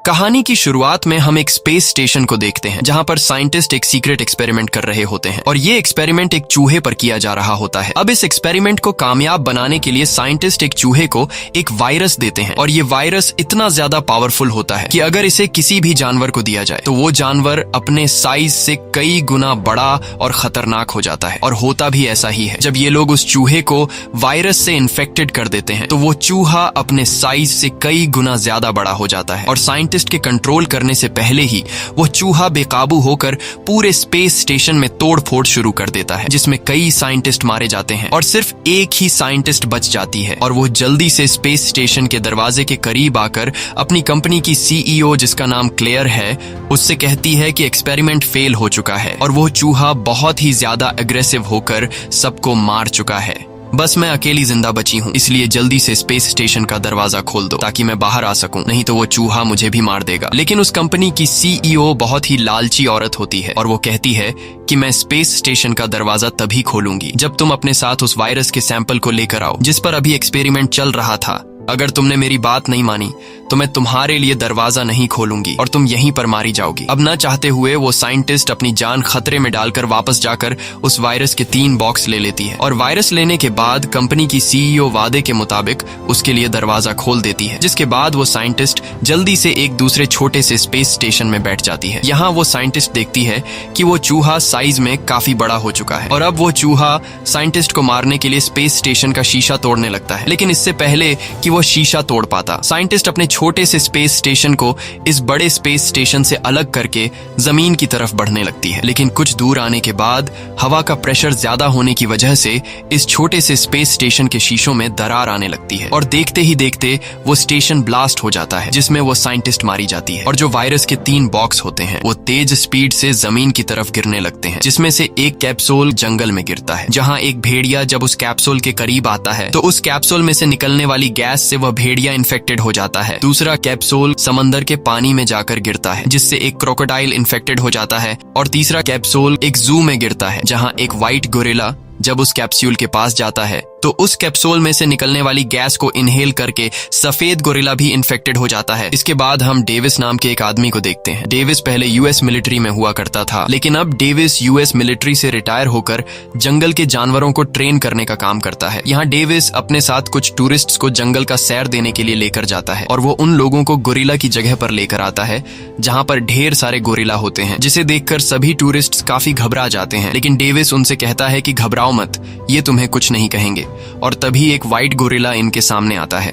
कहानी की शुरुआत में हम एक स्पेस स्टेशन को देखते हैं जहां पर साइंटिस्ट एक सीक्रेट एक्सपेरिमेंट कर रहे होते हैं और ये एक्सपेरिमेंट एक चूहे पर किया जा रहा होता है। अब इस एक्सपेरिमेंट को कामयाब बनाने के लिए साइंटिस्ट एक चूहे को एक वायरस देते हैं और ये वायरस इतना ज्यादा पावरफुल होता है कि अगर इसे किसी भी जानवर को दिया जाए तो वो जानवर अपने साइज से कई गुना बड़ा और खतरनाक हो जाता है। और होता भी ऐसा ही है। जब ये लोग उस चूहे को वायरस से इन्फेक्टेड कर देते हैं तो वो चूहा अपने साइज से कई गुना ज्यादा बड़ा हो जाता है और साइंटिस्ट के कंट्रोल करने से पहले ही वो चूहा बेकाबू होकर पूरे स्पेस स्टेशन में तोड़फोड़ शुरू कर देता है, जिसमें कई साइंटिस्ट मारे जाते हैं और सिर्फ एक ही साइंटिस्ट बच जाती है और वो जल्दी से स्पेस स्टेशन के दरवाजे के करीब आकर अपनी कंपनी की सीईओ, जिसका नाम क्लेयर है, उससे कहती है कि एक्सपेरिमेंट फेल हो चुका है और वो चूहा बहुत ही ज्यादा एग्रेसिव होकर सबको मार चुका है। बस मैं अकेली जिंदा बची हूँ, इसलिए जल्दी से स्पेस स्टेशन का दरवाजा खोल दो ताकि मैं बाहर आ सकूं, नहीं तो वो चूहा मुझे भी मार देगा। लेकिन उस कंपनी की सीईओ बहुत ही लालची औरत होती है और वो कहती है कि मैं स्पेस स्टेशन का दरवाजा तभी खोलूंगी जब तुम अपने साथ उस वायरस के सैंपल को लेकर आओ जिस पर अभी एक्सपेरिमेंट चल रहा था। अगर तुमने मेरी बात नहीं मानी तो मैं तुम्हारे लिए दरवाजा नहीं खोलूंगी और तुम यहीं पर मारी जाओगी। अब न चाहते हुए वो साइंटिस्ट अपनी जान खतरे में डालकर वापस जाकर उस वायरस के 3 बॉक्स ले लेती है और वायरस लेने के बाद कंपनी की सीईओ वादे के मुताबिक उसके लिए दरवाजा खोल देती है, जिसके बाद वो साइंटिस्ट जल्दी से एक दूसरे छोटे से स्पेस स्टेशन में बैठ जाती है। यहाँ वो साइंटिस्ट देखती है कि वो चूहा साइज में काफी बड़ा हो चुका है और अब वो चूहा साइंटिस्ट को मारने के लिए स्पेस स्टेशन का शीशा तोड़ने लगता है। लेकिन इससे पहले कि वो शीशा तोड़ पाता, साइंटिस्ट अपने छोटे से स्पेस स्टेशन को इस बड़े स्पेस स्टेशन से अलग करके जमीन की तरफ बढ़ने लगती है। लेकिन कुछ दूर आने के बाद हवा का प्रेशर ज्यादा होने की वजह से इस छोटे से स्पेस स्टेशन के शीशों में दरार आने लगती है और देखते ही देखते वो स्टेशन ब्लास्ट हो जाता है, जिसमें वो साइंटिस्ट मारी जाती है और जो वायरस के 3 बॉक्स होते हैं वो तेज स्पीड से जमीन की तरफ गिरने लगते हैं, जिसमें से एक कैप्सूल जंगल में गिरता है, जहां एक भेड़िया जब उस कैप्सूल के करीब आता है तो उस कैप्सूल में से निकलने वाली गैस से वह भेड़िया इन्फेक्टेड हो जाता है। दूसरा कैप्सूल समंदर के पानी में जाकर गिरता है, जिससे एक क्रोकोडाइल इन्फेक्टेड हो जाता है और तीसरा कैप्सूल एक जू में गिरता है, जहां एक व्हाइट गोरिल्ला जब उस कैप्सूल के पास जाता है तो उस कैप्सूल में से निकलने वाली गैस को इनहेल करके सफेद गोरिल्ला भी इन्फेक्टेड हो जाता है। इसके बाद हम डेविस नाम के एक आदमी को देखते हैं। डेविस पहले यूएस मिलिट्री में हुआ करता था, लेकिन अब डेविस यूएस मिलिट्री से रिटायर होकर जंगल के जानवरों को ट्रेन करने का काम करता है। यहाँ डेविस अपने साथ कुछ टूरिस्ट्स को जंगल का सैर देने के लिए लेकर जाता है और वो उन लोगों को गोरिल्ला की जगह पर लेकर आता है जहाँ पर ढेर सारे गोरिल्ला होते हैं, जिसे देखकर सभी टूरिस्ट्स काफी घबरा जाते हैं। लेकिन डेविस उनसे कहता है कि घबराओ मत, ये तुम्हें कुछ नहीं कहेंगे। और तभी एक व्हाइट गोरिल्ला इनके सामने आता है।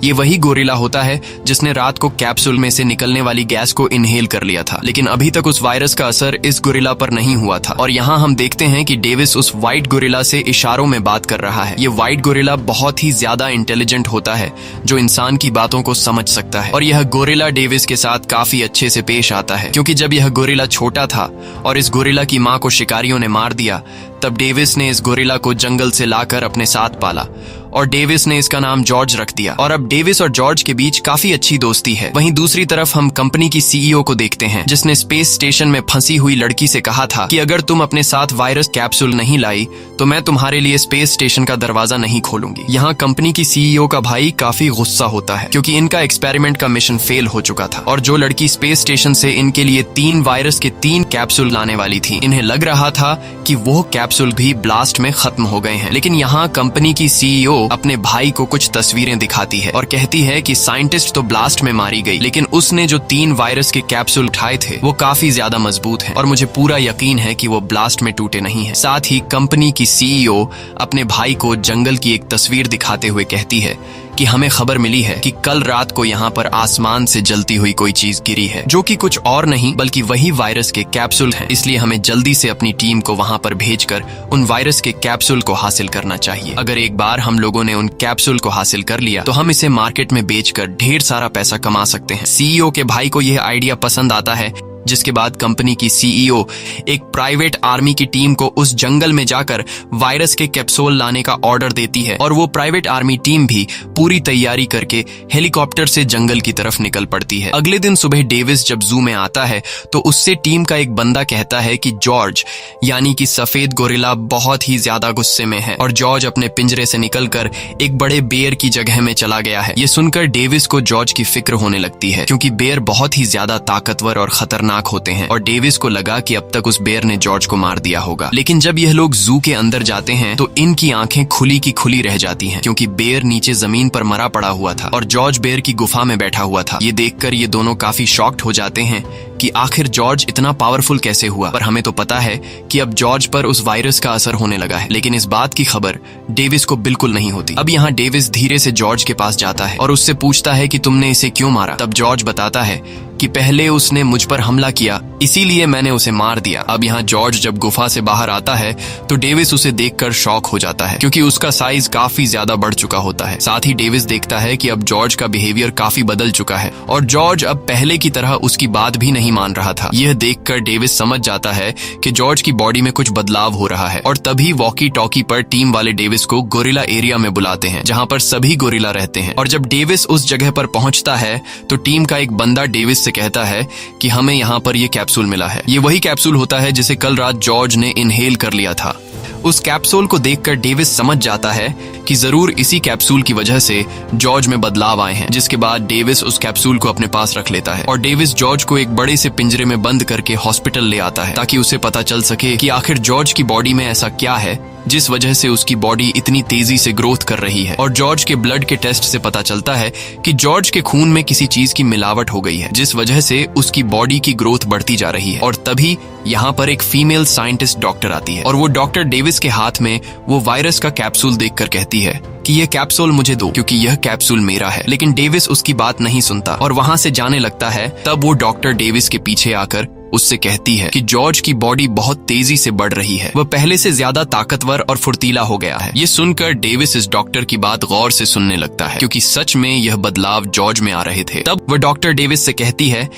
ये वही गोरिल्ला होता है जिसने रात को कैप्सूल में से निकलने वाली गैस को इनहेल कर लिया था, लेकिन अभी तक उस वायरस का असर इस गोरिल्ला पर नहीं हुआ था। और यहाँ हम देखते हैं कि डेविस उस व्हाइट गोरिल्ला से इशारों में बात कर रहा है। ये व्हाइट गोरिल्ला बहुत ही ज्यादा इंटेलिजेंट होता है, जो इंसान की बातों को समझ सकता है। और यह गोरिल्ला डेविस के साथ काफी अच्छे से पेश आता है, क्योंकि जब यह गोरिल्ला छोटा था और इस गोरिल्ला की माँ को शिकारियों ने मार दिया, तब डेविस ने इस गोरिल्ला को जंगल से लाकर अपने साथ पाला और डेविस ने इसका नाम जॉर्ज रख दिया और अब डेविस और जॉर्ज के बीच काफी अच्छी दोस्ती है। वहीं दूसरी तरफ हम कंपनी की सीईओ को देखते हैं, जिसने स्पेस स्टेशन में फंसी हुई लड़की से कहा था कि अगर तुम अपने साथ वायरस कैप्सूल नहीं लाई तो मैं तुम्हारे लिए स्पेस स्टेशन का दरवाजा नहीं खोलूंगी। यहाँ कंपनी की सीईओ का भाई काफी गुस्सा होता है, क्योंकि इनका एक्सपेरिमेंट का मिशन फेल हो चुका था और जो लड़की स्पेस स्टेशन से इनके लिए 3 वायरस के 3 कैप्सूल लाने वाली थी, इन्हें लग रहा था कि वो कैप्सूल भी ब्लास्ट में खत्म हो गए हैं। लेकिन यहाँ कंपनी की सीईओ अपने भाई को कुछ तस्वीरें दिखाती है और कहती है कि साइंटिस्ट तो ब्लास्ट में मारी गई, लेकिन उसने जो 3 वायरस के कैप्सूल उठाए थे वो काफी ज्यादा मजबूत हैं और मुझे पूरा यकीन है कि वो ब्लास्ट में टूटे नहीं हैं। साथ ही कंपनी की सीईओ अपने भाई को जंगल की एक तस्वीर दिखाते हुए कहती है कि हमें खबर मिली है कि कल रात को यहाँ पर आसमान से जलती हुई कोई चीज गिरी है, जो कि कुछ और नहीं बल्कि वही वायरस के कैप्सूल हैं। इसलिए हमें जल्दी से अपनी टीम को वहाँ पर भेजकर उन वायरस के कैप्सूल को हासिल करना चाहिए। अगर एक बार हम लोगों ने उन कैप्सूल को हासिल कर लिया तो हम इसे मार्केट में बेचकर ढेर सारा पैसा कमा सकते हैं। सीईओ के भाई को यह आइडिया पसंद आता है, जिसके बाद कंपनी की सीईओ एक प्राइवेट आर्मी की टीम को उस जंगल में जाकर वायरस के कैप्सूल लाने का ऑर्डर देती है और वो प्राइवेट आर्मी टीम भी पूरी तैयारी करके हेलीकॉप्टर से जंगल की तरफ निकल पड़ती है। अगले दिन सुबह डेविस जब जू में आता है तो उससे टीम का एक बंदा कहता है कि जॉर्ज यानी कि सफेद गोरिल्ला बहुत ही ज्यादा गुस्से में है और जॉर्ज अपने पिंजरे से निकलकर एक बड़े बेर की जगह में चला गया है। ये सुनकर डेविस को जॉर्ज की फिक्र होने लगती है क्योंकि बेर बहुत ही ज्यादा ताकतवर और खतरनाक होते हैं और डेविस को लगा कि अब तक उस बेर ने जॉर्ज को मार दिया होगा। लेकिन जब यह लोग जू के अंदर जाते हैं तो इनकी आंखें खुली की खुली रह जाती हैं क्योंकि बेर नीचे जमीन पर मरा पड़ा हुआ था और जॉर्ज बेर की गुफा में बैठा हुआ था। ये देखकर ये दोनों काफी शॉक्ड हो जाते हैं कि आखिर जॉर्ज इतना पावरफुल कैसे हुआ। पर हमें तो पता है कि अब जॉर्ज पर उस वायरस का असर होने लगा है, लेकिन इस बात की खबर डेविस को बिल्कुल नहीं होती। अब यहाँ डेविस धीरे से जॉर्ज के पास जाता है और उससे पूछता है कि तुमने इसे क्यों मारा। तब जॉर्ज बताता है कि पहले उसने मुझ पर हमला किया इसीलिए मैंने उसे मार दिया। अब यहाँ जॉर्ज जब गुफा से बाहर आता है तो डेविस उसे देखकर शॉक हो जाता है क्योंकि उसका साइज काफी ज्यादा बढ़ चुका होता है। साथ ही डेविस देखता है कि अब जॉर्ज का बिहेवियर काफी बदल चुका है और जॉर्ज अब पहले की तरह उसकी बात भी नहीं मान रहा था। यह देखकर डेविस समझ जाता है कि जॉर्ज की बॉडी में कुछ बदलाव हो रहा है और तभी वॉकी टॉकी पर टीम वाले डेविस को गोरिल्ला एरिया में बुलाते हैं जहाँ पर सभी गोरिल्ला रहते हैं। और जब डेविस उस जगह पर पहुंचता है तो टीम का एक बंदा डेविस से कहता है कि हमें यहाँ पर ये कैप्सूल मिला है। ये वही कैप्सूल होता है जिसे कल रात जॉर्ज ने इनहेल कर लिया था। उस कैप्सूल को देखकर डेविस समझ जाता है कि जरूर इसी कैप्सूल की वजह से जॉर्ज में बदलाव आए हैं। जिसके बाद डेविस उस कैप्सूल को अपने पास रख लेता है और डेविस जॉर्ज को एक बड़े से पिंजरे में बंद करके हॉस्पिटल ले आता है ताकि उसे पता चल सके कि आखिर जॉर्ज की बॉडी में ऐसा क्या है जिस वजह से उसकी बॉडी इतनी तेजी से ग्रोथ कर रही है। और जॉर्ज के ब्लड के टेस्ट से पता चलता है कि जॉर्ज के खून में किसी चीज की मिलावट हो गई है जिस वजह से उसकी बॉडी की ग्रोथ बढ़ती जा रही है। और तभी यहाँ पर एक फीमेल साइंटिस्ट डॉक्टर आती है और वो डॉक्टर डेविस के हाथ में वो वायरस का कैप्सूल देखकर कहती है कि यह कैप्सूल मुझे दो क्योंकि यह कैप्सूल मेरा है। लेकिन डेविस उसकी बात नहीं सुनता और वहां से जाने लगता है। तब वो डॉक्टर डेविस के पीछे आकर उससे कहती है कि जॉर्ज की बॉडी बहुत तेजी से बढ़ रही है, वह पहले से ज्यादा ताकतवर और फुर्तीला हो गया है। ये सुनकर डेविस इस डॉक्टर की बात गौर से सुनने लगता है क्योंकि सच में यह बदलाव जॉर्ज में आ रहे थे। तब वह डॉक्टर डेविस से कहती है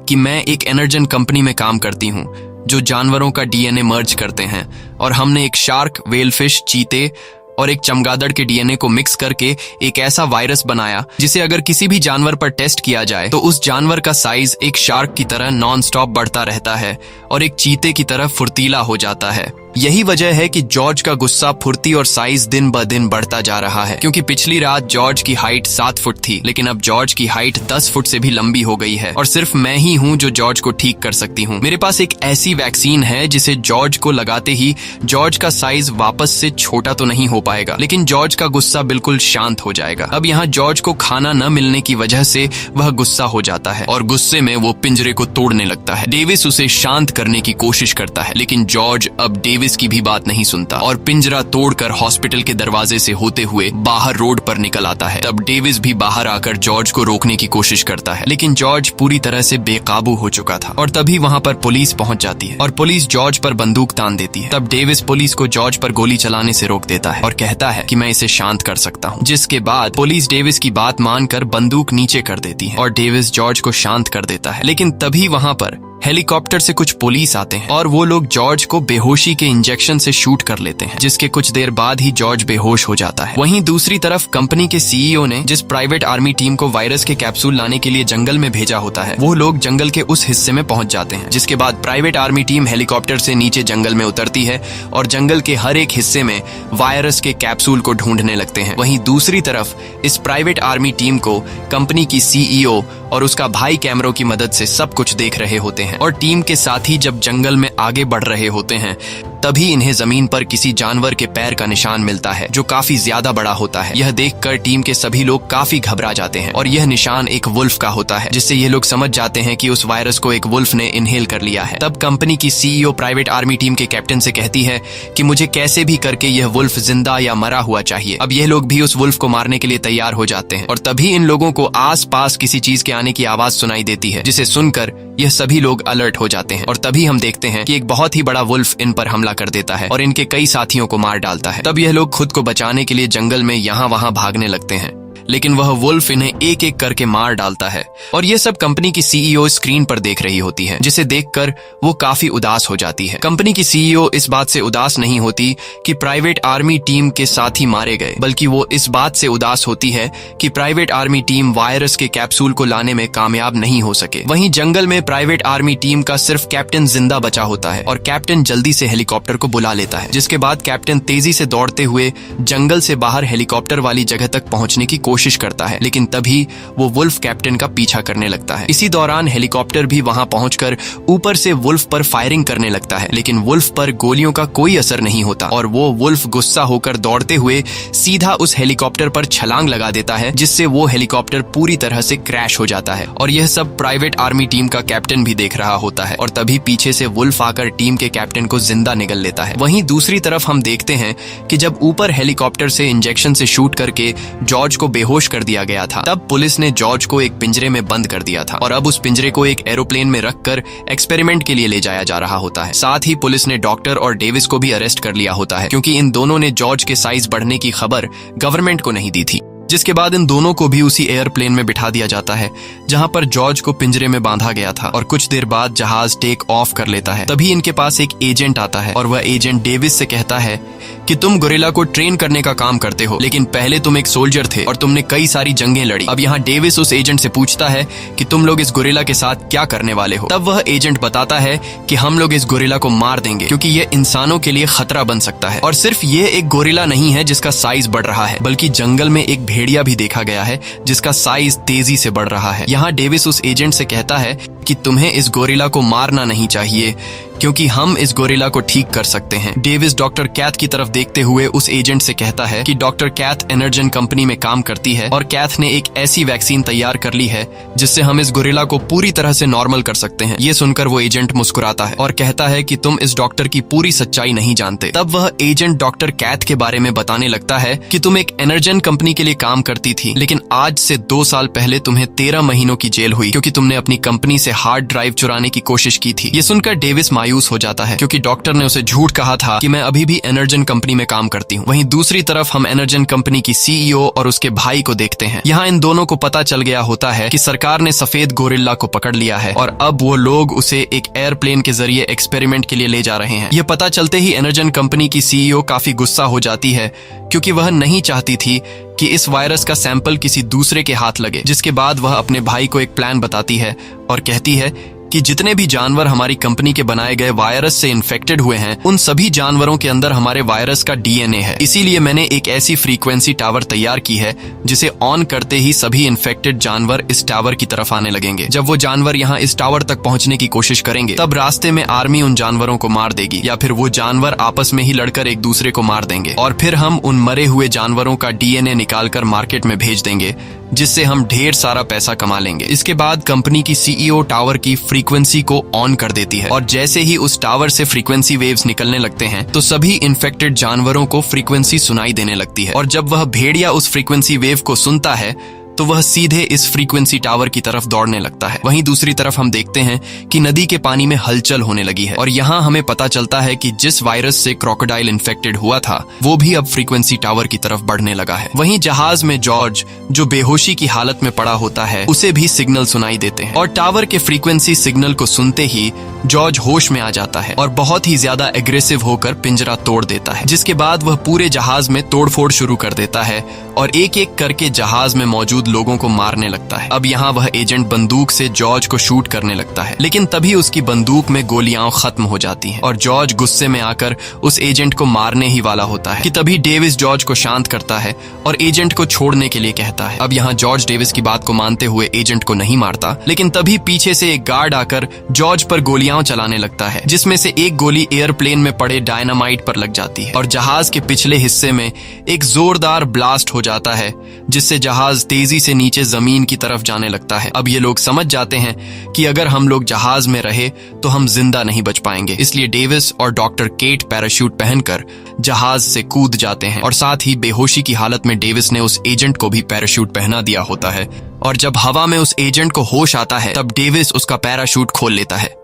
कि मैं एक एनर्जन कंपनी में काम करती हूँ जो जानवरों का डीएनए मर्ज करते हैं और हमने एक शार्क, वेलफिश, चीते और एक चमगादड़ के डीएनए को मिक्स करके एक ऐसा वायरस बनाया जिसे अगर किसी भी जानवर पर टेस्ट किया जाए तो उस जानवर का साइज एक शार्क की तरह नॉन स्टॉप बढ़ता रहता है और एक चीते की तरह फुर्तीला हो जाता है। यही वजह है कि जॉर्ज का गुस्सा, फुर्ती और साइज दिन ब दिन बढ़ता जा रहा है क्योंकि पिछली रात जॉर्ज की हाइट 7 फुट थी लेकिन अब जॉर्ज की हाइट 10 फुट से भी लंबी हो गई है और सिर्फ मैं ही हूँ जो जॉर्ज को ठीक कर सकती हूँ। मेरे पास एक ऐसी वैक्सीन है जिसे जॉर्ज को लगाते ही जॉर्ज का साइज वापस से छोटा तो नहीं हो पाएगा लेकिन जॉर्ज का गुस्सा बिल्कुल शांत हो जाएगा। अब यहाँ जॉर्ज को खाना न मिलने की वजह से वह गुस्सा हो जाता है और गुस्से में वो पिंजरे को तोड़ने लगता है। डेविस उसे शांत करने की कोशिश करता है लेकिन जॉर्ज अब डेविस की भी बात नहीं सुनता और पिंजरा तोड़कर हॉस्पिटल के दरवाजे से होते हुए बाहर रोड पर निकल आता है। तब डेविस भी बाहर आकर जॉर्ज को रोकने की कोशिश करता है लेकिन जॉर्ज पूरी तरह से बेकाबू हो चुका था और तभी वहां पर पुलिस पहुंच जाती है और पुलिस जॉर्ज पर बंदूक तान देती है। तब डेविस पुलिस को जॉर्ज पर गोली चलाने से रोक देता है और कहता है कि मैं इसे शांत कर सकता हूँ। जिसके बाद पुलिस डेविस की बात मानकर बंदूक नीचे कर देती है और डेविस जॉर्ज को शांत कर देता है। लेकिन तभी वहां पर हेलीकॉप्टर से कुछ पुलिस आते हैं और वो लोग जॉर्ज को बेहोशी के इंजेक्शन से शूट कर लेते हैं जिसके कुछ देर बाद ही जॉर्ज बेहोश हो जाता है। वहीं दूसरी तरफ कंपनी के सीईओ ने जिस प्राइवेट आर्मी टीम को वायरस के कैप्सूल लाने के लिए जंगल में भेजा होता है वो लोग जंगल के उस हिस्से में पहुंच जाते हैं। जिसके बाद प्राइवेट आर्मी टीम हेलीकॉप्टर से नीचे जंगल में उतरती है और जंगल के हर एक हिस्से में वायरस के कैप्सूल को ढूंढने लगते हैं। वहीं दूसरी तरफ इस प्राइवेट आर्मी टीम को कंपनी की सीईओ और उसका भाई कैमरों की मदद से सब कुछ देख रहे होते हैं और टीम के साथी जब जंगल में आगे बढ़ रहे होते हैं तभी इन्हें जमीन पर किसी जानवर के पैर का निशान मिलता है जो काफी ज्यादा बड़ा होता है। यह देखकर टीम के सभी लोग काफी घबरा जाते हैं और यह निशान एक वुल्फ का होता है जिससे ये लोग समझ जाते हैं कि उस वायरस को एक वुल्फ ने इनहेल कर लिया है। तब कंपनी की सीईओ प्राइवेट आर्मी टीम के कैप्टन से कहती है कि मुझे कैसे भी करके यह वुल्फ जिंदा या मरा हुआ चाहिए। अब यह लोग भी उस वुल्फ को मारने के लिए तैयार हो जाते हैं और तभी इन लोगों को आस पास किसी चीज के आने की आवाज सुनाई देती है जिसे सुनकर यह सभी लोग अलर्ट हो जाते हैं और तभी हम देखते हैं कि एक बहुत ही बड़ा वुल्फ इन पर हमला कर देता है और इनके कई साथियों को मार डालता है। तब यह लोग खुद को बचाने के लिए जंगल में यहाँ वहाँ भागने लगते हैं लेकिन वह वुल्फ इन्हें एक एक करके मार डालता है। और यह सब कंपनी की सीईओ स्क्रीन पर देख रही होती है, जिसे देखकर वो काफी उदास हो जाती है। कंपनी की सीईओ इस बात से उदास नहीं होती कि प्राइवेट आर्मी टीम के साथी मारे गए, बल्कि वो इस बात से उदास होती है कि प्राइवेट आर्मी टीम वायरस के कैप्सूल को लाने में कामयाब नहीं हो सके। वहीं जंगल में प्राइवेट आर्मी टीम का सिर्फ कैप्टन जिंदा बचा होता है और कैप्टन जल्दी से हेलीकॉप्टर को बुला लेता है, जिसके बाद कैप्टन तेजी से दौड़ते हुए जंगल से बाहर हेलीकॉप्टर वाली जगह तक पहुंचने की कोशिश करता है, लेकिन तभी वो वुल्फ कैप्टन का पीछा करने लगता है। इसी दौरान हेलीकॉप्टर भी वहां पहुंचकर ऊपर से वुल्फ पर फायरिंग करने लगता है, लेकिन वुल्फ पर गोलियों का कोई असर नहीं होता और वो वुल्फ गुस्सा होकर दौड़ते हुए सीधा उस हेलीकॉप्टर पर छलांग लगा देता है, जिससे वो हेलीकॉप्टर पूरी तरह से क्रैश हो जाता है। और यह सब प्राइवेट आर्मी टीम का कैप्टन भी देख रहा होता है और तभी पीछे से वुल्फ आकर टीम के कैप्टन को जिंदा निगल लेता है। वहीं दूसरी तरफ हम देखते हैं कि जब ऊपर हेलीकॉप्टर से इंजेक्शन से शूट करके जॉर्ज को बेहोश कर दिया गया था, तब पुलिस ने जॉर्ज को एक पिंजरे में बंद कर दिया था और अब उस पिंजरे को एक एरोप्लेन में रखकर एक्सपेरिमेंट के लिए ले जाया जा रहा होता है। साथ ही पुलिस ने डॉक्टर और डेविस को भी अरेस्ट कर लिया होता है, क्योंकि इन दोनों ने जॉर्ज के साइज बढ़ने की खबर गवर्नमेंट को नहीं दी थी। जिसके बाद इन दोनों को भी उसी एयरप्लेन में बिठा दिया जाता है जहां पर जॉर्ज को पिंजरे में बांधा गया था और कुछ देर बाद जहाज टेक ऑफ कर लेता है। तभी इनके पास एक एजेंट आता है और वह एजेंट डेविस से कहता है कि तुम गोरिल्ला को ट्रेन करने का काम करते हो, लेकिन पहले तुम एक सोल्जर थे और तुमने कई सारी जंगें लड़ी। अब यहाँ डेविस उस एजेंट से पूछता है कि तुम लोग इस गोरिल्ला के साथ क्या करने वाले हो। तब वह एजेंट बताता है कि हम लोग इस गोरिल्ला को मार देंगे, क्योंकि ये इंसानों के लिए खतरा बन सकता है। और सिर्फ ये एक गोरिल्ला नहीं है जिसका साइज बढ़ रहा है, बल्कि जंगल में एक भेड़िया भी देखा गया है जिसका साइज तेजी से बढ़ रहा है। यहाँ डेविस उस एजेंट से कहता है कि तुम्हें इस गोरिल्ला को मारना नहीं चाहिए, क्योंकि हम इस गोरिल्ला को ठीक कर सकते हैं। डेविस डॉक्टर कैथ की तरफ देखते हुए उस एजेंट से कहता है कि डॉक्टर कैथ एनर्जन कंपनी में काम करती है और कैथ ने एक ऐसी वैक्सीन तैयार कर ली है जिससे हम इस गोरिल्ला को पूरी तरह से नॉर्मल कर सकते हैं। ये सुनकर वो एजेंट मुस्कुराता है और कहता है कि तुम इस डॉक्टर की पूरी सच्चाई नहीं जानते। तब वह एजेंट डॉक्टर कैथ के बारे में बताने लगता है कि तुम एक एनर्जन कंपनी के लिए काम करती थी, लेकिन आज से 2 साल पहले तुम्हें 13 महीनों की जेल हुई, क्योंकि तुमने अपनी कंपनी से हार्ड ड्राइव चुराने की कोशिश की थी। ये सुनकर डेविस मायूस हो जाता है, क्योंकि डॉक्टर ने उसे झूठ कहा था कि मैं अभी भी एनर्जन कंपनी में काम करती हूँ। वहीं दूसरी तरफ हम एनर्जन कंपनी की सीईओ और उसके भाई को देखते हैं। यहाँ इन दोनों को पता चल गया होता है कि सरकार ने सफेद गोरिल्ला को पकड़ लिया है और अब वो लोग उसे एक एयरप्लेन के जरिए एक्सपेरिमेंट के लिए ले जा रहे हैं। यह पता चलते ही एनर्जन कंपनी की सीईओ काफी गुस्सा हो जाती है, क्योंकि वह नहीं चाहती थी कि इस वायरस का सैंपल किसी दूसरे के हाथ लगे। जिसके बाद वह अपने भाई को एक प्लान बताती है और कहती है कि जितने भी जानवर हमारी कंपनी के बनाए गए वायरस से इन्फेक्टेड हुए हैं, उन सभी जानवरों के अंदर हमारे वायरस का डीएनए है। इसीलिए मैंने एक ऐसी फ्रीक्वेंसी टावर तैयार की है जिसे ऑन करते ही सभी इन्फेक्टेड जानवर इस टावर की तरफ आने लगेंगे। जब वो जानवर यहाँ इस टावर तक पहुंचने की कोशिश करेंगे, तब रास्ते में आर्मी उन जानवरों को मार देगी या फिर वो जानवर आपस में ही लड़कर एक दूसरे को मार देंगे और फिर हम उन मरे हुए जानवरों का डीएनए निकालकर मार्केट में भेज देंगे, जिससे हम ढेर सारा पैसा कमा लेंगे। इसके बाद कंपनी की सीईओ टावर की फ्रीक्वेंसी को ऑन कर देती है और जैसे ही उस टावर से फ्रीक्वेंसी वेव्स निकलने लगते हैं, तो सभी इन्फेक्टेड जानवरों को फ्रीक्वेंसी सुनाई देने लगती है। और जब वह भेड़िया उस फ्रीक्वेंसी वेव को सुनता है, तो वह सीधे इस फ्रीक्वेंसी टावर की तरफ दौड़ने लगता है। वहीं दूसरी तरफ हम देखते हैं कि नदी के पानी में हलचल होने लगी है और यहाँ हमें पता चलता है कि जिस वायरस से क्रोकोडाइल इन्फेक्टेड हुआ था, वो भी अब फ्रीक्वेंसी टावर की तरफ बढ़ने लगा है। वहीं जहाज में जॉर्ज, जो बेहोशी की हालत में पड़ा होता है, उसे भी सिग्नल सुनाई देते हैं और टावर के फ्रीक्वेंसी सिग्नल को सुनते ही जॉर्ज होश में आ जाता है और बहुत ही ज्यादा एग्रेसिव होकर पिंजरा तोड़ देता है। जिसके बाद वह पूरे जहाज में तोड़फोड़ शुरू कर देता है और एक एक करके जहाज में मौजूद लोगों को मारने लगता है। अब यहाँ वह एजेंट बंदूक से जॉर्ज को शूट करने लगता है, लेकिन तभी उसकी बंदूक में गोलियां खत्म हो जाती हैं और जॉर्ज गुस्से में आकर उस एजेंट को मारने ही वाला होता है कि तभी डेविस जॉर्ज को शांत करता है और एजेंट को छोड़ने के लिए कहता है। अब यहाँ जॉर्ज डेविस की बात को मानते हुए एजेंट को नहीं मारता, लेकिन तभी पीछे से एक गार्ड आकर जॉर्ज पर गोलियां चलाने लगता है, जिसमें से एक गोली एयरप्लेन में पड़े डायनामाइट पर लग जाती है और जहाज के पिछले हिस्से में एक जोरदार ब्लास्ट हो जाता है, जिससे जहाज तेजी से नीचे जमीन की तरफ जाने लगता है। अब ये लोग समझ जाते हैं कि अगर हम लोग जहाज में रहे तो हम जिंदा नहीं बच पाएंगे, इसलिए डेविस और डॉक्टर केट पैराशूट पहनकर जहाज से कूद जाते हैं और साथ ही बेहोशी की हालत में डेविस ने उस एजेंट को भी पैराशूट पहना दिया होता है और जब हवा में उस एजेंट को होश आता है, तब डेविस उसका पैराशूट खोल लेता है।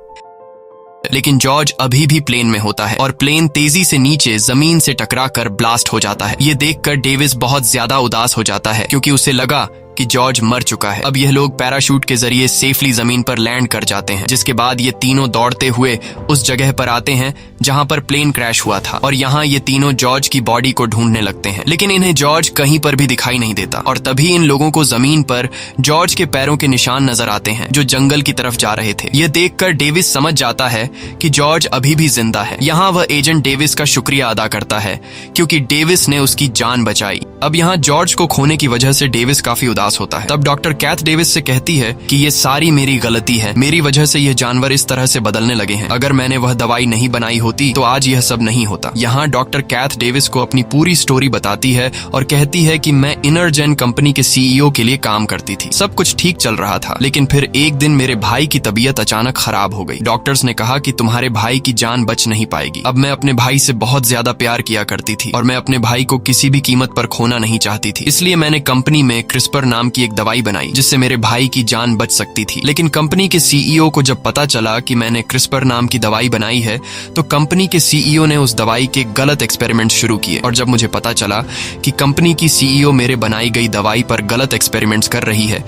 लेकिन जॉर्ज अभी भी प्लेन में होता है और प्लेन तेजी से नीचे जमीन से टकराकर ब्लास्ट हो जाता है। ये देखकर डेविस बहुत ज्यादा उदास हो जाता है क्योंकि उसे लगा कि जॉर्ज मर चुका है। अब यह लोग पैराशूट के जरिए सेफली जमीन पर लैंड कर जाते हैं, जिसके बाद ये तीनों दौड़ते हुए उस जगह पर आते हैं जहां पर प्लेन क्रैश हुआ था और यहाँ ये तीनों जॉर्ज की बॉडी को ढूंढने लगते हैं, लेकिन इन्हें जॉर्ज कहीं पर भी दिखाई नहीं देता। और तभी इन लोगों को जमीन पर जॉर्ज के पैरों के निशान नजर आते हैं जो जंगल की तरफ जा रहे थे। यह देखकर डेविस समझ जाता है कि जॉर्ज अभी भी जिंदा है। यहाँ वह एजेंट डेविस का शुक्रिया अदा करता है क्योंकि डेविस ने उसकी जान बचाई। अब यहाँ जॉर्ज को खोने की वजह से डेविस काफी उदास होता है। तब डॉक्टर कैथ डेविस से कहती है कि ये सारी मेरी गलती है, मेरी वजह से ये जानवर इस तरह से बदलने लगे हैं। अगर मैंने वह दवाई नहीं बनाई होती तो आज यह सब नहीं होता। यहाँ डॉक्टर कैथ डेविस को अपनी पूरी स्टोरी बताती है और कहती है कि मैं इनरजेन कंपनी के सीईओ के लिए काम करती थी। सब कुछ ठीक चल रहा था, लेकिन फिर एक दिन मेरे भाई की तबीयत अचानक खराब हो गई। डॉक्टर्स ने कहा कि तुम्हारे भाई की जान बच नहीं पाएगी। अब मैं अपने भाई से बहुत ज्यादा प्यार किया करती थी और मैं अपने भाई को किसी भी कीमत पर खोना नहीं चाहती थी, इसलिए मैंने कंपनी में क्रिस्पर नाम की एक दवाई बनाई जिससे मेरे भाई की जान बच सकती थी। लेकिन कंपनी के सीईओ को जब पता चला कि मैंने क्रिस्पर नाम की दवाई बनाई है तो कंपनी के सीईओ ने उस दवाई के गलत एक्सपेरिमेंट शुरू किए। और जब मुझे पता चला कि कंपनी की सीईओ मेरे बनाई गई दवाई पर गलत एक्सपेरिमेंट्स कर रही है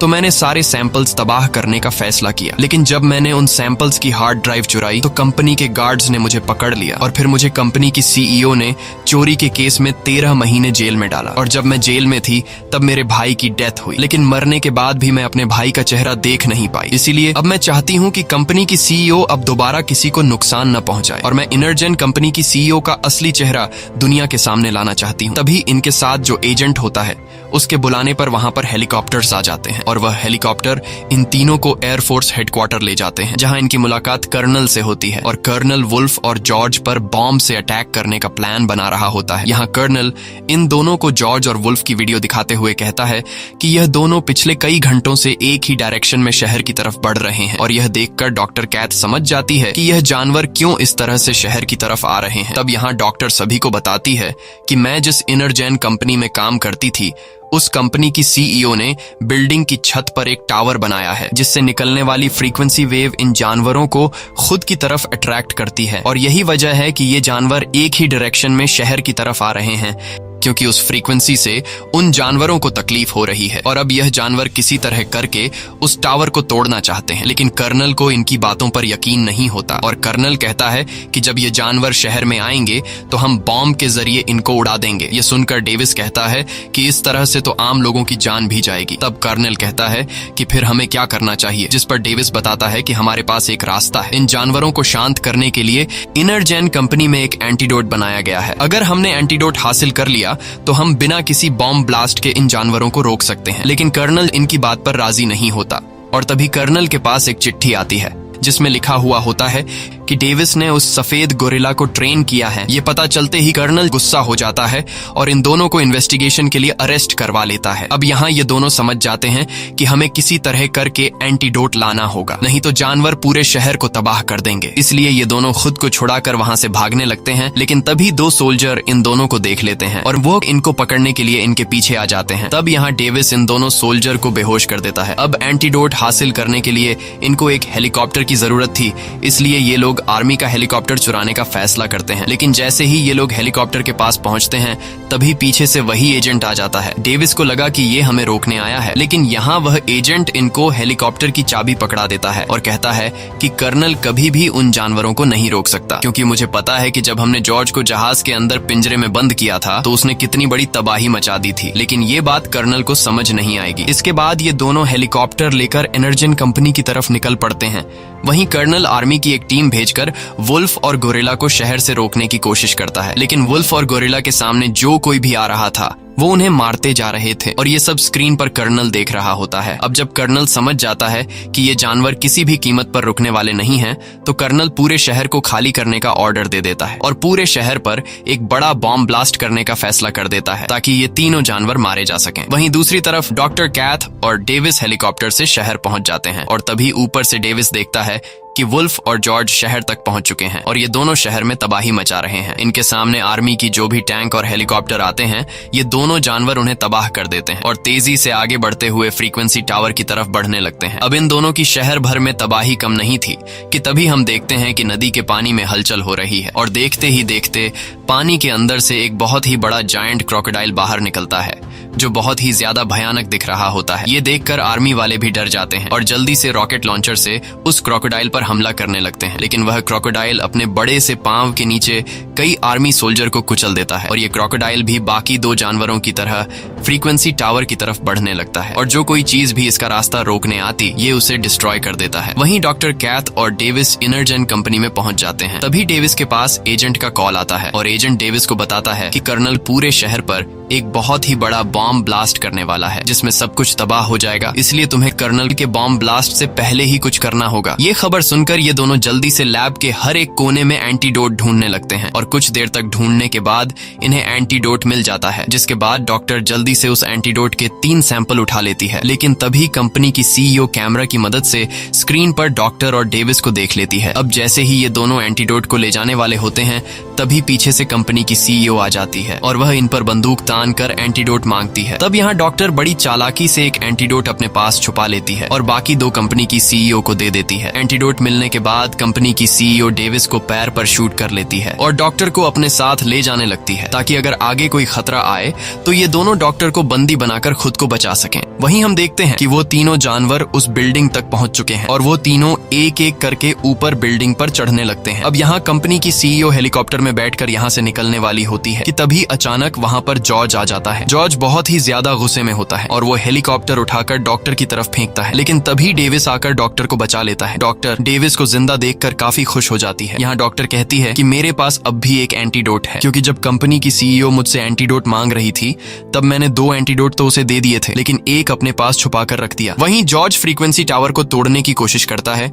तो मैंने सारे सैंपल्स तबाह करने का फैसला किया। लेकिन जब मैंने उन सैंपल्स की हार्ड ड्राइव चुराई तो कंपनी के गार्ड्स ने मुझे पकड़ लिया और फिर मुझे कंपनी की सीईओ ने चोरी के केस में 13 महीने जेल में डाला। और जब मैं जेल में थी तब मेरे भाई की डेथ हुई, लेकिन मरने के बाद भी मैं अपने भाई का चेहरा देख नहीं पाई। इसीलिए अब मैं चाहती हूँ कि कंपनी की सीईओ अब दोबारा किसी को नुकसान न पहुंचाए और मैं इनरजेन कंपनी की सीईओ का असली चेहरा दुनिया के सामने लाना चाहती हूँ। तभी इनके साथ जो एजेंट होता है उसके बुलाने पर वहां पर हेलीकॉप्टर्स आ जाते हैं और वह हेलीकॉप्टर इन तीनों को एयरफोर्स हेडक्वार्टर ले जाते हैं जहां इनकी मुलाकात कर्नल से होती है और कर्नल वुल्फ और जॉर्ज पर बॉम्ब से अटैक करने का प्लान बना रहा होता है। यहाँ कर्नल इन दोनों को जॉर्ज और वुल्फ की वीडियो दिखाते हुए कहता है कि यह दोनों पिछले कई घंटों से एक ही डायरेक्शन में शहर की तरफ बढ़ रहे हैं और यह देखकर डॉक्टर कैथ समझ जाती है कि यह जानवर क्यों इस तरह से शहर की तरफ आ रहे हैं। तब यहाँ डॉक्टर सभी को बताती है कि मैं जिस इनरजेन कंपनी में काम करती थी उस कंपनी की सीईओ ने बिल्डिंग की छत पर एक टावर बनाया है जिससे निकलने वाली फ्रीक्वेंसी वेव इन जानवरों को खुद की तरफ अट्रैक्ट करती है और यही वजह है कि ये जानवर एक ही डायरेक्शन में शहर की तरफ आ रहे हैं क्योंकि उस फ्रीक्वेंसी से उन जानवरों को तकलीफ हो रही है। और अब यह जानवर किसी तरह करके उस टावर को तोड़ना चाहते हैं, लेकिन कर्नल को इनकी बातों पर यकीन नहीं होता और कर्नल कहता है कि जब ये जानवर शहर में आएंगे तो हम बॉम्ब के जरिए इनको उड़ा देंगे। ये सुनकर डेविस कहता है कि इस तरह से तो आम लोगों की जान भी जाएगी। तब कर्नल कहता है कि फिर हमें क्या करना चाहिए, जिस पर डेविस बताता है कि हमारे पास एक रास्ता है। इन जानवरों को शांत करने के लिए इनरजेन कंपनी में एक एंटीडोट बनाया गया है। अगर हमने एंटीडोट हासिल कर लिया तो हम बिना किसी बॉम्ब ब्लास्ट के इन जानवरों को रोक सकते हैं। लेकिन कर्नल इनकी बात पर राजी नहीं होता और तभी कर्नल के पास एक चिट्ठी आती है जिसमें लिखा हुआ होता है कि डेविस ने उस सफेद गोरिल्ला को ट्रेन किया है। ये पता चलते ही कर्नल गुस्सा हो जाता है और इन दोनों को इन्वेस्टिगेशन के लिए अरेस्ट करवा लेता है। अब यहाँ ये दोनों समझ जाते हैं कि हमें किसी तरह करके एंटीडोट लाना होगा, नहीं तो जानवर पूरे शहर को तबाह कर देंगे। इसलिए ये दोनों खुद को छुड़ाकर वहां से भागने लगते हैं, लेकिन तभी 2 सोल्जर इन दोनों को देख लेते हैं और वो इनको पकड़ने के लिए इनके पीछे आ जाते हैं। तब यहाँ डेविस इन दोनों सोल्जर को बेहोश कर देता है। अब एंटीडोट हासिल करने के लिए इनको एक हेलीकॉप्टर की जरूरत थी, इसलिए ये लोग आर्मी का हेलीकॉप्टर चुराने का फैसला करते हैं। लेकिन जैसे ही ये लोग हेलीकॉप्टर के पास पहुंचते हैं तभी पीछे से वही एजेंट आ जाता है। डेविस को लगा कि ये हमें रोकने आया है, लेकिन यहाँ वह एजेंट इनको हेलीकॉप्टर की चाबी पकड़ा देता है और कहता है कि कर्नल कभी भी उन जानवरों को नहीं रोक सकता, क्योंकि मुझे पता है कि जब हमने जॉर्ज को जहाज के अंदर पिंजरे में बंद किया था तो उसने कितनी बड़ी तबाही मचा दी थी। लेकिन ये बात कर्नल को समझ नहीं आएगी। इसके बाद ये दोनों हेलीकॉप्टर लेकर इनरजेन कंपनी की तरफ निकल पड़ते हैं। वहीं कर्नल आर्मी की एक टीम भेजकर वुल्फ और गोरिल्ला को शहर से रोकने की कोशिश करता है, लेकिन वुल्फ और गोरिल्ला के सामने जो कोई भी आ रहा था वो उन्हें मारते जा रहे थे और ये सब स्क्रीन पर कर्नल देख रहा होता है। अब जब कर्नल समझ जाता है कि ये जानवर किसी भी कीमत पर रुकने वाले नहीं हैं, तो कर्नल पूरे शहर को खाली करने का ऑर्डर दे देता है और पूरे शहर पर एक बड़ा बॉम्ब ब्लास्ट करने का फैसला कर देता है ताकि ये तीनों जानवर मारे जा सकें। वहीं दूसरी तरफ डॉक्टर कैथ और डेविस हेलीकॉप्टर से शहर पहुंच जाते हैं और तभी ऊपर से डेविस देखता है कि वुल्फ और जॉर्ज शहर तक पहुंच चुके हैं और ये दोनों शहर में तबाही मचा रहे हैं। इनके सामने आर्मी की जो भी टैंक और हेलीकॉप्टर आते हैं, ये दोनों जानवर उन्हें तबाह कर देते हैं और तेजी से आगे बढ़ते हुए फ्रीक्वेंसी टावर की तरफ बढ़ने लगते हैं। अब इन दोनों की शहर भर में तबाही कम नहीं थी कि तभी हम देखते हैं कि नदी के पानी में हलचल हो रही है और देखते ही देखते पानी के अंदर से एक बहुत ही बड़ा जायंट क्रोकोडाइल बाहर निकलता है, जो बहुत ही ज्यादा भयानक दिख रहा होता है। ये देखकर आर्मी वाले भी डर जाते हैं और जल्दी से रॉकेट लॉन्चर से उस क्रोकोडाइल पर हमला करने लगते हैं, लेकिन वह क्रोकोडाइल अपने बड़े से पांव के नीचे कई आर्मी सोल्जर को कुचल देता है और ये क्रोकोडाइल भी बाकी दो जानवरों की तरह फ्रीक्वेंसी टावर की तरफ बढ़ने लगता है और जो कोई चीज भी इसका रास्ता रोकने आती, ये उसे डिस्ट्रॉय कर देता है। वहीं डॉक्टर कैथ और डेविस इनरजेन कंपनी में पहुंच जाते हैं। तभी डेविस के पास एजेंट का कॉल आता है और एजेंट डेविस को बताता है कि कर्नल पूरे शहर पर एक बहुत ही बड़ा बॉम्ब ब्लास्ट करने वाला है, जिसमें सब कुछ तबाह हो जाएगा, इसलिए तुम्हें कर्नल के बॉम्ब ब्लास्ट से पहले ही कुछ करना होगा। ये खबर सुनकर ये दोनों जल्दी से लैब के हर एक कोने में एंटीडोट ढूंढने लगते हैं और कुछ देर तक ढूंढने के बाद इन्हें एंटीडोट मिल जाता है, जिसके बाद डॉक्टर जल्दी से उस एंटीडोट के 3 सैंपल उठा लेती है। लेकिन तभी कंपनी की सीईओ कैमरा की मदद से स्क्रीन पर डॉक्टर और डेविस को देख लेती है। अब जैसे ही ये दोनों एंटीडोट को ले जाने वाले होते हैं, तभी पीछे से कंपनी की सीईओ आ जाती है और वह इन पर बंदूक तान कर एंटीडोट मांगती है। तब यहाँ डॉक्टर बड़ी चालाकी से एक एंटीडोट अपने पास छुपा लेती है और बाकी दो कंपनी की सीईओ को दे देती है। एंटीडोट मिलने के बाद कंपनी की सीईओ डेविस को पैर पर शूट कर लेती है और डॉक्टर को अपने साथ ले जाने लगती है, ताकि अगर आगे कोई खतरा आए तो ये दोनों डॉक्टर को बंदी बनाकर खुद को बचा सकें। वहीं हम देखते हैं कि वो तीनों जानवर उस बिल्डिंग तक पहुंच चुके हैं और वो तीनों एक एक करके ऊपर बिल्डिंग पर चढ़ने लगते हैं। अब यहाँ कंपनी की सीईओ हेलीकॉप्टर में बैठकर यहाँ से निकलने वाली होती है कि तभी अचानक वहाँ पर जॉर्ज आ जाता है। जॉर्ज बहुत ही ज्यादा गुस्से में होता है और वो हेलीकॉप्टर उठाकर डॉक्टर की तरफ फेंकता है, लेकिन तभी डेविस आकर डॉक्टर को बचा लेता है। डॉक्टर डेविस को जिंदा देखकर काफी खुश हो जाती है। यहाँ डॉक्टर कहती है कि मेरे पास अब भी एक एंटीडोट है, क्योंकि जब कंपनी की सीईओ मुझसे एंटीडोट मांग रही थी तब मैंने 2 एंटीडोट तो उसे दे दिए थे, लेकिन एक अपने पास छुपा कर रख दिया। वहीं जॉर्ज फ्रीक्वेंसी टावर को तोड़ने की कोशिश करता है,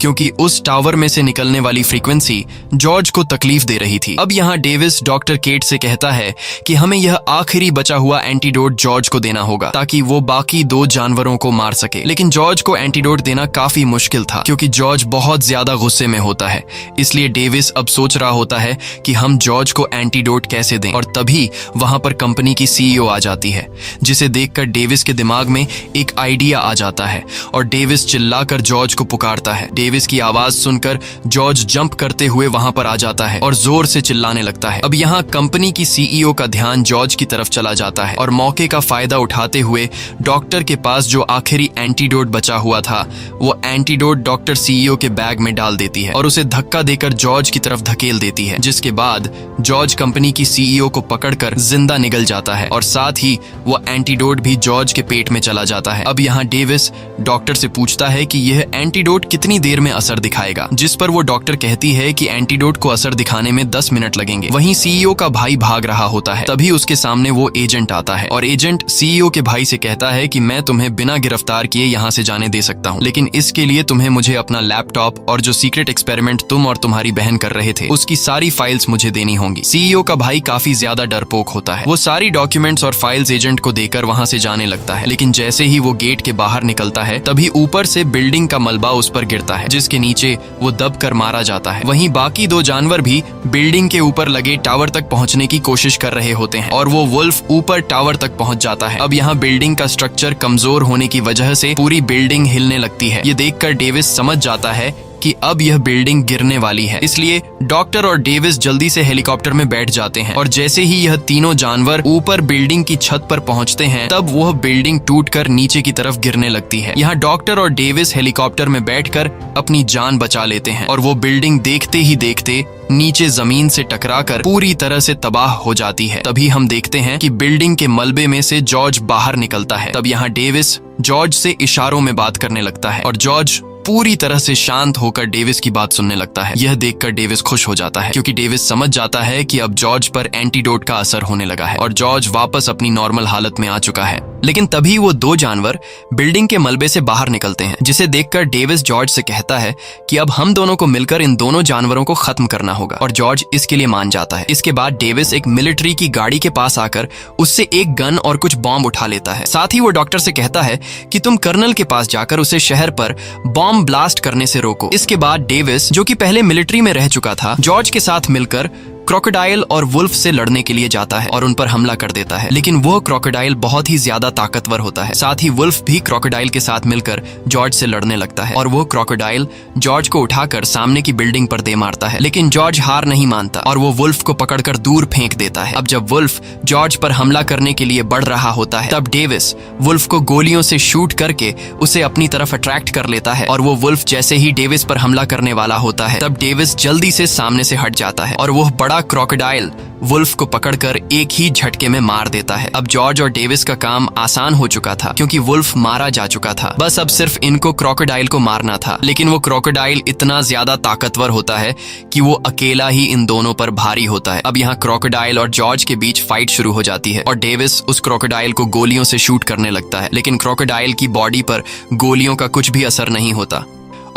क्योंकि उस टावर में से निकलने वाली फ्रीक्वेंसी जॉर्ज को तकलीफ दे रही थी। अब यहाँ डेविस डॉक्टर केट से कहता है कि हमें यह आखिरी बचा हुआ एंटीडोट जॉर्ज को देना होगा, ताकि वो बाकी 2 जानवरों को मार सके। लेकिन जॉर्ज को एंटीडोट देना काफी मुश्किल था, क्योंकि जॉर्ज बहुत ज्यादा गुस्से में होता है। इसलिए डेविस अब सोच रहा होता है कि हम जॉर्ज को एंटीडोट कैसे दें, और तभी वहां पर कंपनी की सीईओ आ जाती है, जिसे देखकर डेविस के दिमाग में एक आइडिया आ जाता है और डेविस चिल्लाकर जॉर्ज को पुकारता है। डेविस की आवाज सुनकर जॉर्ज जंप करते हुए वहां पर आ जाता है और जोर से चिल्लाने लगता है। अब यहाँ कंपनी की सीईओ का ध्यान जॉर्ज की तरफ चला जाता है और मौके का फायदा उठाते हुए डॉक्टर के पास जो आखिरी एंटीडोट बचा हुआ था, वो एंटीडोट डॉक्टर सीईओ के बैग में डाल देती है और उसे धक्का देकर जॉर्ज की तरफ धकेल देती है, जिसके बाद जॉर्ज कंपनी की सीईओ को पकड़कर जिंदा निकल जाता है और साथ ही वो एंटीडोट भी जॉर्ज के पेट में चला जाता है। अब यहाँ डेविस डॉक्टर से पूछता है कि यह एंटीडोट कितनी देर में असर दिखाएगा, जिस पर वो डॉक्टर कहती है कि एंटीडोट को असर दिखाने में 10 मिनट लगेंगे। वहीं सीईओ का भाई भाग रहा होता है, तभी उसके सामने वो एजेंट आता है और एजेंट सीईओ के भाई से कहता है कि मैं तुम्हें बिना गिरफ्तार किए यहाँ से जाने दे सकता हूँ, लेकिन इसके लिए तुम्हें मुझे अपना लैपटॉप और जो सीक्रेट एक्सपेरिमेंट तुम और तुम्हारी बहन कर रहे थे उसकी सारी फाइल्स मुझे देनी होंगी। सीईओ का भाई काफी ज्यादा डरपोक होता है। वो सारी डॉक्यूमेंट्स और फाइल्स एजेंट को देकर वहाँ से जाने लगता है, लेकिन जैसे ही वो गेट के बाहर निकलता है तभी ऊपर से बिल्डिंग का मलबा उस पर गिरता है, जिसके नीचे वो दब कर मारा जाता है। वहीं बाकी 2 जानवर भी बिल्डिंग के ऊपर लगे टावर तक पहुंचने की कोशिश कर रहे होते हैं और वो वुल्फ ऊपर टावर तक पहुंच जाता है। अब यहाँ बिल्डिंग का स्ट्रक्चर कमजोर होने की वजह से पूरी बिल्डिंग हिलने लगती है। ये देखकर डेविस समझ जाता है कि अब यह बिल्डिंग गिरने वाली है, इसलिए डॉक्टर और डेविस जल्दी से हेलीकॉप्टर में बैठ जाते हैं और जैसे ही यह तीनों जानवर ऊपर बिल्डिंग की छत पर पहुंचते हैं तब वह बिल्डिंग टूटकर नीचे की तरफ गिरने लगती है। यहाँ डॉक्टर और डेविस हेलीकॉप्टर में बैठकर अपनी जान बचा लेते हैं और वो बिल्डिंग देखते ही देखते नीचे जमीन से टकराकर पूरी तरह से तबाह हो जाती है। तभी हम देखते हैं कि बिल्डिंग के मलबे में से जॉर्ज बाहर निकलता है। तब यहाँ डेविस जॉर्ज से इशारों में बात करने लगता है और जॉर्ज पूरी तरह से शांत होकर डेविस की बात सुनने लगता है। यह देखकर डेविस खुश हो जाता है, क्योंकि डेविस समझ जाता है कि अब जॉर्ज पर एंटीडोट का असर होने लगा है और जॉर्ज वापस अपनी नॉर्मल हालत में आ चुका है। लेकिन तभी वो 2 जानवर बिल्डिंग के मलबे से बाहर निकलते हैं, जिसे देखकर डेविस जॉर्ज से कहता है कि अब हम दोनों को मिलकर इन दोनों जानवरों को खत्म करना होगा और जॉर्ज इसके लिए मान जाता है। इसके बाद डेविस एक मिलिट्री की गाड़ी के पास आकर उससे एक गन और कुछ बॉम्ब उठा लेता है। साथ ही वो डॉक्टर से कहता है कि तुम कर्नल के पास जाकर उसे शहर पर बॉम्ब बॉम्ब ब्लास्ट करने से रोको। इसके बाद डेविस, जो कि पहले मिलिट्री में रह चुका था, जॉर्ज के साथ मिलकर क्रोकोडाइल और वुल्फ से लड़ने के लिए जाता है और उन पर हमला कर देता है। लेकिन वह क्रोकोडाइल बहुत ही ज्यादा ताकतवर होता है। साथ ही वुल्फ भी क्रोकोडाइल के साथ मिलकर जॉर्ज से लड़ने लगता है और वो क्रोकोडाइल जॉर्ज को उठाकर सामने की बिल्डिंग पर दे मारता है। लेकिन जॉर्ज हार नहीं मानता और वो वुल्फ को पकड़कर दूर फेंक देता है। अब जब वुल्फ जॉर्ज पर हमला करने के लिए बढ़ रहा होता है, तब डेविस वुल्फ को गोलियों से शूट करके उसे अपनी तरफ अट्रैक्ट कर लेता है और वो वुल्फ जैसे ही डेविस पर हमला करने वाला होता है, तब डेविस जल्दी से सामने से हट जाता है और वो बड़ा क्रोकोडाइल वुल्फ को पकड़कर एक ही झटके में मार देता है। अब जॉर्ज और डेविस का काम आसान हो चुका था क्योंकि वुल्फ मारा जा चुका था। बस अब सिर्फ इनको क्रोकोडाइल को मारना था। लेकिन वो क्रोकोडाइल इतना ज्यादा ताकतवर होता है कि वो अकेला ही इन दोनों पर भारी होता है। अब यहाँ क्रोकोडाइल और जॉर्ज के बीच फाइट शुरू हो जाती है और डेविस उस क्रोकोडाइल को गोलियों से शूट करने लगता है। लेकिन क्रोकोडाइल की बॉडी पर गोलियों का कुछ भी असर नहीं होता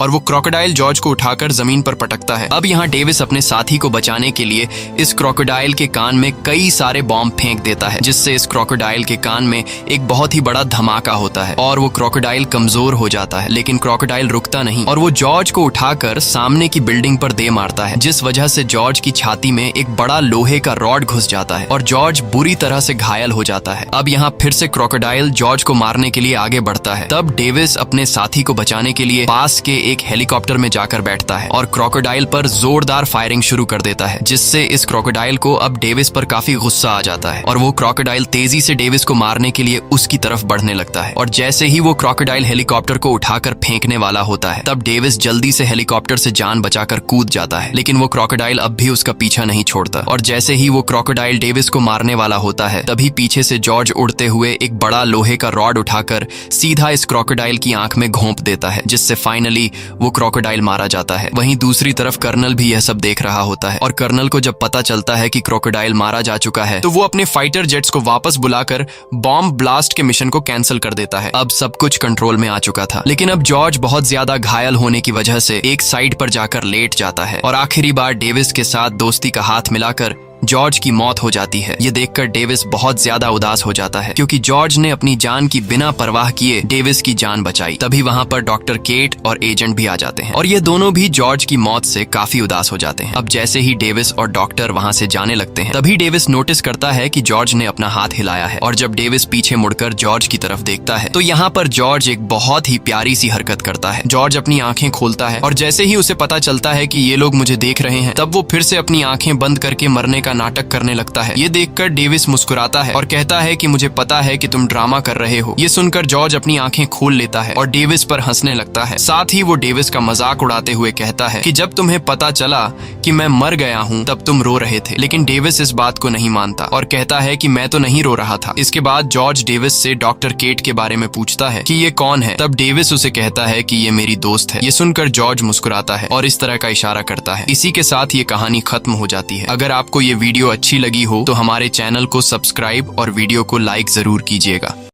और वो क्रोकोडाइल जॉर्ज को उठाकर जमीन पर पटकता है। अब यहाँ डेविस अपने साथी को बचाने के लिए इस क्रोकोडाइल के कान में कई सारे बॉम्ब फेंक देता है, जिससे इस क्रोकोडाइल के कान में एक बहुत ही बड़ा धमाका होता है और वो क्रोकोडाइल कमजोर हो जाता है। लेकिन क्रोकोडाइल रुकता नहीं और वो जॉर्ज को उठाकर सामने की बिल्डिंग पर दे मारता है, जिस वजह से जॉर्ज की छाती में एक बड़ा लोहे का रॉड घुस जाता है और जॉर्ज बुरी तरह से घायल हो जाता है। अब यहाँ फिर से क्रोकोडाइल जॉर्ज को मारने के लिए आगे बढ़ता है। तब डेविस अपने साथी को बचाने के लिए पास के एक हेलीकॉप्टर में जाकर बैठता है और क्रोकोडाइल पर जोरदार फायरिंग शुरू कर देता है, जिससे इस क्रोकोडाइल को अब डेविस पर काफी गुस्सा आ जाता है और वो क्रोकोडाइल तेजी से डेविस को मारने के लिए उसकी तरफ बढ़ने लगता है। और जैसे ही वो क्रोकोडाइल हेलीकॉप्टर को उठाकर फेंकने वाला होता है, तब डेविस जल्दी से हेलीकॉप्टर से जान बचाकर कूद जाता है। लेकिन वो क्रोकोडाइल अब भी उसका पीछा नहीं छोड़ता और जैसे ही वो क्रोकोडाइल डेविस को मारने वाला होता है, तभी पीछे से जॉर्ज उड़ते हुए एक बड़ा लोहे का रॉड उठाकर सीधा इस क्रोकोडाइल की आंख में घोंप देता है, जिससे फाइनली वो क्रोकोडाइल मारा जाता है। वहीं दूसरी तरफ कर्नल भी यह सब देख रहा होता है और कर्नल को जब पता चलता है कि क्रोकोडाइल मारा जा चुका है, तो वो अपने फाइटर जेट्स को वापस बुलाकर बॉम्ब ब्लास्ट के मिशन को कैंसिल कर देता है। अब सब कुछ कंट्रोल में आ चुका था। लेकिन अब जॉर्ज बहुत ज्यादा घायल होने की वजह से एक साइड पर जाकर लेट जाता है और आखिरी बार डेविस के साथ दोस्ती का हाथ मिलाकर जॉर्ज की मौत हो जाती है। ये देखकर डेविस बहुत ज्यादा उदास हो जाता है क्योंकि जॉर्ज ने अपनी जान की बिना परवाह किए डेविस की जान बचाई। तभी वहाँ पर डॉक्टर केट और एजेंट भी आ जाते हैं और ये दोनों भी जॉर्ज की मौत से काफी उदास हो जाते हैं। अब जैसे ही डेविस और डॉक्टर वहाँ से जाने लगते हैं, तभी डेविस नोटिस करता है कि जॉर्ज ने अपना हाथ हिलाया है और जब डेविस पीछे मुड़कर जॉर्ज की तरफ देखता है, तो यहाँ पर जॉर्ज एक बहुत ही प्यारी सी हरकत करता है। जॉर्ज अपनी आंखें खोलता है और जैसे ही उसे पता चलता है कि ये लोग मुझे देख रहे हैं, तब वो फिर से अपनी आंखें बंद करके मरने का नाटक करने लगता है। ये देखकर डेविस मुस्कुराता है और कहता है कि मुझे पता है कि तुम ड्रामा कर रहे हो। ये सुनकर जॉर्ज अपनी आंखें खोल लेता है और डेविस पर हंसने लगता है। साथ ही वो डेविस का मजाक उड़ाते हुए कहता है कि जब तुम्हें पता चला कि मैं मर गया हूँ, तब तुम रो रहे थे। लेकिन डेविस इस बात को नहीं मानता और कहता है कि मैं तो नहीं रो रहा था। इसके बाद जॉर्ज डेविस से डॉक्टर केट के बारे में पूछता है कि ये कौन है। तब डेविस उसे कहता है कि ये मेरी दोस्त है। ये सुनकर जॉर्ज मुस्कुराता है और इस तरह का इशारा करता है। इसी के साथ ये कहानी खत्म हो जाती है। अगर आपको ये वीडियो अच्छी लगी हो तो हमारे चैनल को सब्सक्राइब और वीडियो को लाइक जरूर कीजिएगा।